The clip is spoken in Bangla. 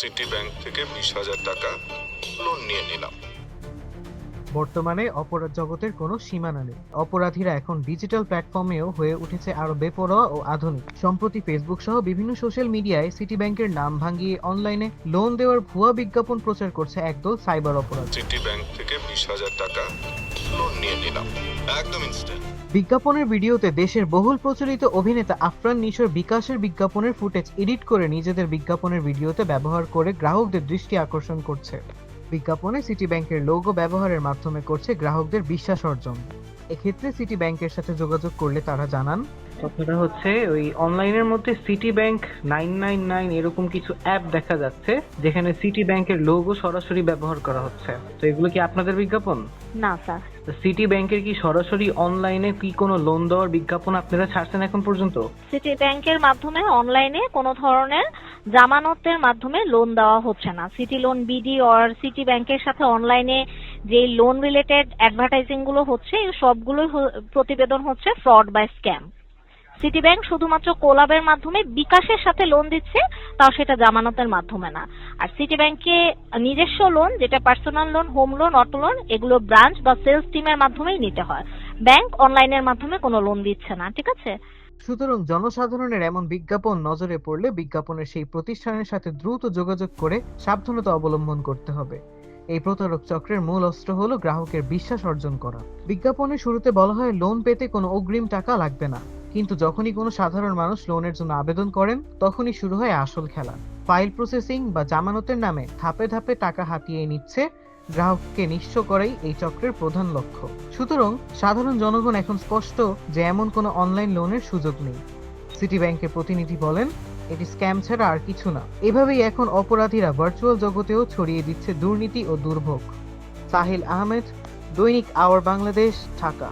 সিটি ব্যাংক থেকে 20,000 টাকা লোন নিয়ে নিলাম। বর্তমানে অপরাধ জগতের কোনো সীমানা নেই। অপরাধীরা এখন ডিজিটাল প্ল্যাটফর্মেও হয়ে উঠেছে আরো বেপরোয়া ও আধুনিক। সম্প্রতি ফেসবুক সহ বিভিন্ন সোশ্যাল মিডিয়ায় সিটি ব্যাংকের নাম ভাঙিয়ে অনলাইনে লোন দেওয়ার ভুয়া বিজ্ঞাপন প্রচার করছে একদল সাইবার অপরাধী। সিটি ব্যাংক থেকে 20,000 টাকা লোন নিয়ে নিলাম, একদম ইনস্ট্যান্ট। বিজ্ঞাপনের ভিডিওতে দেশের বহুল প্রচলিত অভিনেতা আফরান নিশোর বিকাশের বিজ্ঞাপনের ফুটেজ এডিট করে নিজেদের বিজ্ঞাপনের ভিডিওতে ব্যবহার করে গ্রাহকদের দৃষ্টি আকর্ষণ করছে। বিজ্ঞাপনে সিটি ব্যাংকের লোগো ব্যবহারের মাধ্যমে করছে গ্রাহকদের বিশ্বাস অর্জন। এক্ষেত্রে সিটি ব্যাংকের সাথে যোগাযোগ করলে তারা জানান, কথাটা হচ্ছে ওই অনলাইনের মধ্যে সিটি ব্যাংক 999 এরকম কিছু অ্যাপ দেখা যাচ্ছে যেখানে সিটি ব্যাংকের লোগো সরাসরি ব্যবহার করা হচ্ছে। তো এগুলো কি আপনাদের বিজ্ঞাপন? না স্যার। সিটি ব্যাংকের কি সরাসরি অনলাইনে কি কোনো লোন দেওয়ার বিজ্ঞাপন আপনারা ছাড়ছেন এখন পর্যন্ত? সিটি ব্যাংকের মাধ্যমে অনলাইনে কোনো ধরনের জামানতের মাধ্যমে লোন দেওয়া হচ্ছে না। সিটি লোন বিডি আর সিটি ব্যাংকের সাথে অনলাইনে যে লোন রিলেটেড অ্যাডভার্টাইজিং গুলো হচ্ছে এই সবগুলোই প্রতিবেদন হচ্ছে ফ্রড বা স্ক্যাম। সিটি ব্যাংক শুধুমাত্র কোলাবের মাধ্যমে বিকাশের সাথে লোন দিচ্ছে, তাও সেটা জামানতের মাধ্যমে না। আর সিটি ব্যাংকে নিজস্ব লোন, যেটা personal loan, home loan, auto loan, এগুলো ব্রাঞ্চ বা সেলস টিমের মাধ্যমেই নিতে হয়। ব্যাংক অনলাইনের মাধ্যমে কোনো লোন দিচ্ছে না, ঠিক আছে? সুতরাং জনসাধারণের এমন বিজ্ঞাপন নজরে পড়লে বিজ্ঞাপনের সেই প্রতিষ্ঠানের সাথে দ্রুত যোগাযোগ করে সাবধানতা অবলম্বন করতে হবে। এই প্রতারক চক্রের মূল অস্ত্র হলো গ্রাহকের বিশ্বাস অর্জন করা। বিজ্ঞাপনের শুরুতে বলা হয় লোন পেতে কোনো অগ্রিম টাকা লাগবে না, কিন্তু যখনই কোনো সাধারণ মানুষ লোনের জন্য আবেদন করেন তখনই শুরু হয় আসল খেলা। ফাইল প্রসেসিং বা জামানতের নামে ধাপে ধাপে টাকা হাতিয়ে নিচ্ছে। গ্রাহককে নিঃস্ব করাই এই চক্রের প্রধান লক্ষ্য। সুতরাং সাধারণ জনগণ এখন স্পষ্ট যে এমন কোনো অনলাইন লোনের সুযোগ নেই। সিটি ব্যাংকের প্রতিনিধি বলেন, এটি স্ক্যাম ছাড়া আর কিছু না। এভাবেই এখন অপরাধীরা ভার্চুয়াল জগতেও ছড়িয়ে দিচ্ছে দুর্নীতি ও দুর্ভোগ। সাহিল আহমেদ, দৈনিক আওয়ার বাংলাদেশ, ঢাকা।